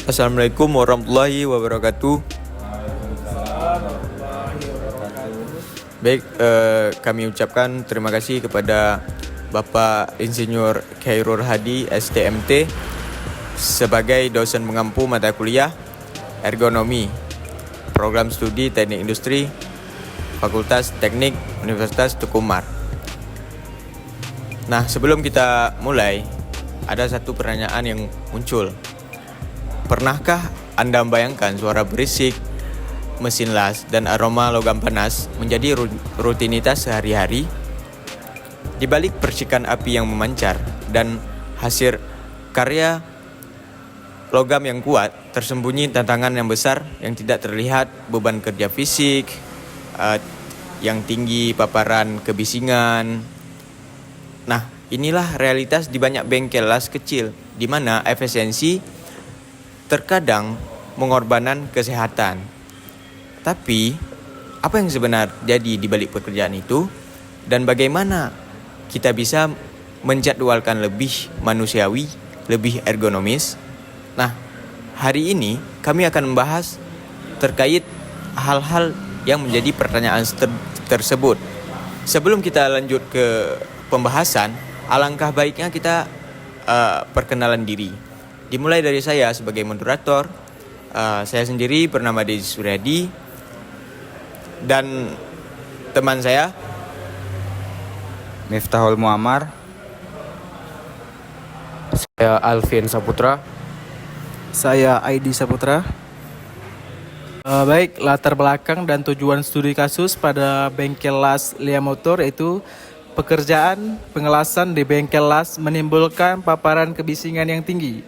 Assalamualaikum warahmatullahi wabarakatuh. Baik, kami ucapkan terima kasih kepada Bapak Insinyur Khairul Hadi STMT sebagai dosen mengampu mata kuliah Ergonomi Program Studi Teknik Industri Fakultas Teknik Universitas Teku Umar. Nah, sebelum kita mulai, ada satu pertanyaan yang muncul. Pernahkah Anda membayangkan suara berisik, mesin las, dan aroma logam panas menjadi rutinitas sehari-hari? Di balik percikan api yang memancar dan hasil karya logam yang kuat, tersembunyi tantangan yang besar yang tidak terlihat, beban kerja fisik yang tinggi, paparan kebisingan. Nah, inilah realitas di banyak bengkel las kecil, di mana efisiensi terkadang mengorbankan kesehatan. Tapi, apa yang sebenarnya jadi di balik pekerjaan itu? Dan bagaimana kita bisa menjadwalkan lebih manusiawi, lebih ergonomis? Nah, hari ini kami akan membahas terkait hal-hal yang menjadi pertanyaan tersebut. Sebelum kita lanjut ke pembahasan, alangkah baiknya kita perkenalan diri. Dimulai dari saya sebagai moderator. Saya sendiri bernama Dezi Suryadi, dan teman saya Miftahul Muammar. Saya Alvin Saputra. Saya Aidi Saputra. Baik, latar belakang dan tujuan studi kasus pada bengkel las Lia Motor yaitu pekerjaan pengelasan di bengkel las menimbulkan paparan kebisingan yang tinggi,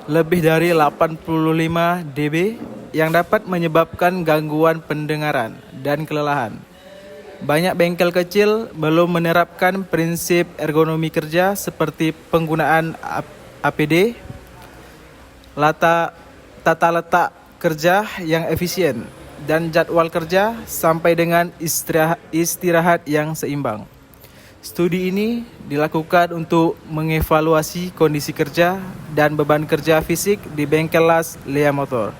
lebih dari 85 dB, yang dapat menyebabkan gangguan pendengaran dan kelelahan. Banyak bengkel kecil belum menerapkan prinsip ergonomi kerja seperti penggunaan APD, tata letak kerja yang efisien, dan jadwal kerja sampai dengan istirahat yang seimbang. Studi ini dilakukan untuk mengevaluasi kondisi kerja dan beban kerja fisik di bengkel las Lia Motor.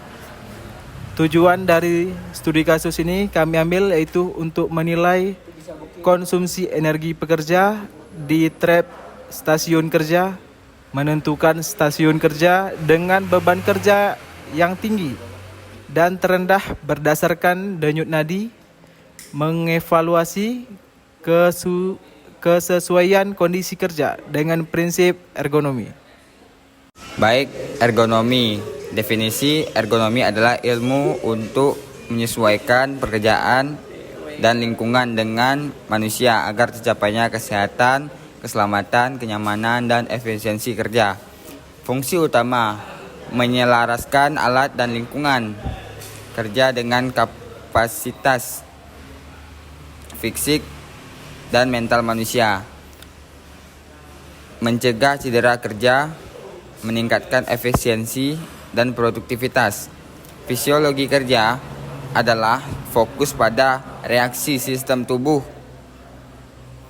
Tujuan dari studi kasus ini kami ambil yaitu untuk menilai konsumsi energi pekerja di trap stasiun kerja, menentukan stasiun kerja dengan beban kerja yang tinggi dan terendah berdasarkan denyut nadi, mengevaluasi kesesuaian kondisi kerja dengan prinsip ergonomi. Baik, ergonomi. Definisi ergonomi adalah ilmu untuk menyesuaikan pekerjaan dan lingkungan dengan manusia agar tercapainya kesehatan, keselamatan, kenyamanan, dan efisiensi kerja. Fungsi utama: menyelaraskan alat dan lingkungan kerja dengan kapasitas fisik dan mental manusia, mencegah cedera kerja, meningkatkan efisiensi dan produktivitas. Fisiologi kerja adalah fokus pada reaksi sistem tubuh,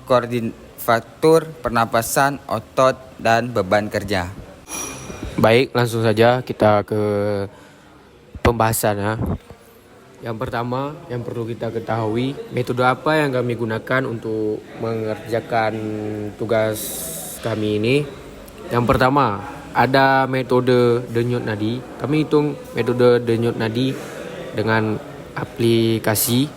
koordinator pernapasan, otot, dan beban kerja. Baik, langsung saja kita ke pembahasan ya. Yang pertama yang perlu kita ketahui, metode apa yang kami gunakan untuk mengerjakan tugas kami ini. Yang pertama, ada metode denyut nadi. Kami hitung metode denyut nadi dengan aplikasi,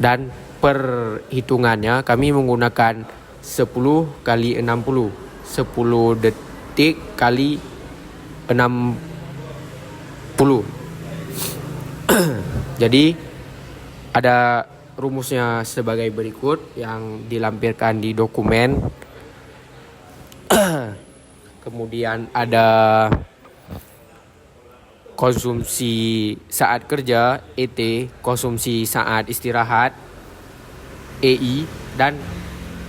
dan perhitungannya kami menggunakan 10 kali 60, 10 detik kali 60. Jadi ada rumusnya sebagai berikut yang dilampirkan di dokumen. Kemudian ada konsumsi saat kerja ET, konsumsi saat istirahat EI, dan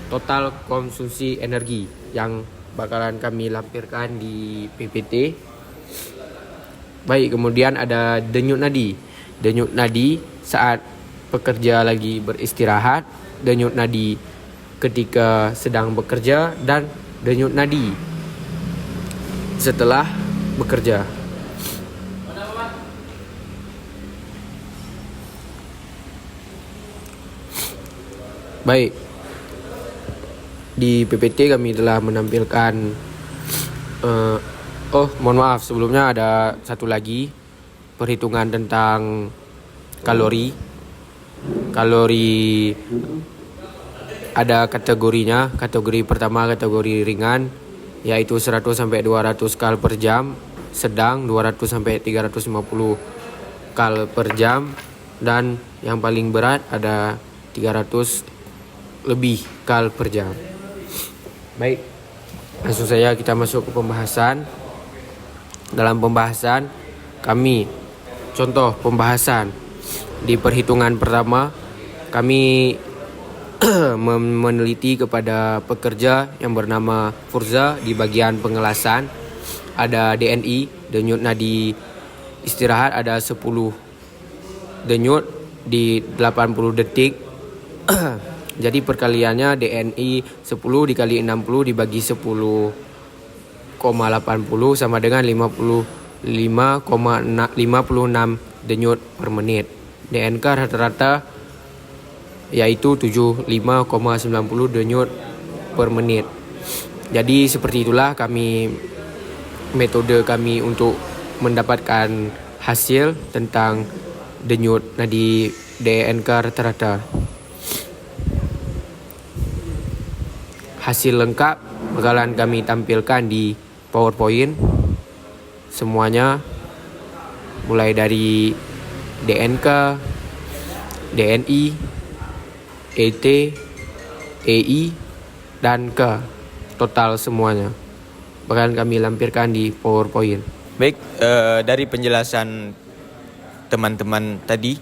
total konsumsi energi yang bakalan kami lampirkan di PPT. Baik, kemudian ada denyut nadi. Denyut nadi saat pekerja lagi beristirahat, denyut nadi ketika sedang bekerja, dan denyut nadi setelah bekerja. Baik, di PPT kami telah menampilkan mohon maaf, sebelumnya ada satu lagi perhitungan tentang kalori. Kalori ada kategorinya. Kategori pertama kategori ringan, yaitu 100 sampai 200 kal per jam, sedang 200 sampai 350 kal per jam, dan yang paling berat ada 300 lebih kal per jam. Baik, langsung saja kita masuk ke pembahasan. Dalam pembahasan kami, contoh pembahasan di perhitungan pertama, kami meneliti kepada pekerja yang bernama Furza di bagian pengelasan. Ada DNI, denyut nadi istirahat, ada 10 denyut di 80 detik. Jadi perkaliannya DNI 10 dikali 60 dibagi 10,80 sama dengan 55,56 denyut per menit. DNK rata-rata yaitu 75,90 denyut per menit. Jadi seperti itulah metode kami untuk mendapatkan hasil tentang denyut nadi DNK rata-rata. Hasil lengkap bakalan kami tampilkan di PowerPoint semuanya, mulai dari DNK, DNI, ET, EI, dan K. Total semuanya bakalan kami lampirkan di PowerPoint. Baik, dari penjelasan teman-teman tadi,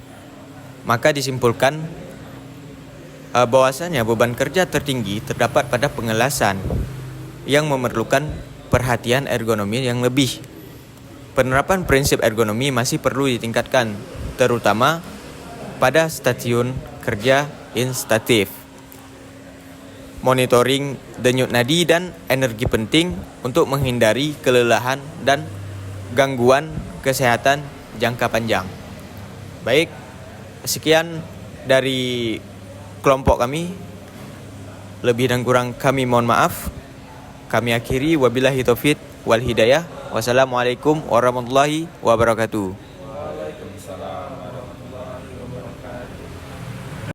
maka disimpulkan bahwasanya beban kerja tertinggi terdapat pada pengelasan yang memerlukan perhatian ergonomi yang lebih. Penerapan prinsip ergonomi masih perlu ditingkatkan, terutama pada stasiun kerja instatif. Monitoring denyut nadi dan energi penting untuk menghindari kelelahan dan gangguan kesehatan jangka panjang. Baik, sekian dari kelompok kami. Lebih dan kurang kami mohon maaf. Kami akhiri, wabillahi taufiq wal hidayah. Wassalamualaikum warahmatullahi wabarakatuh.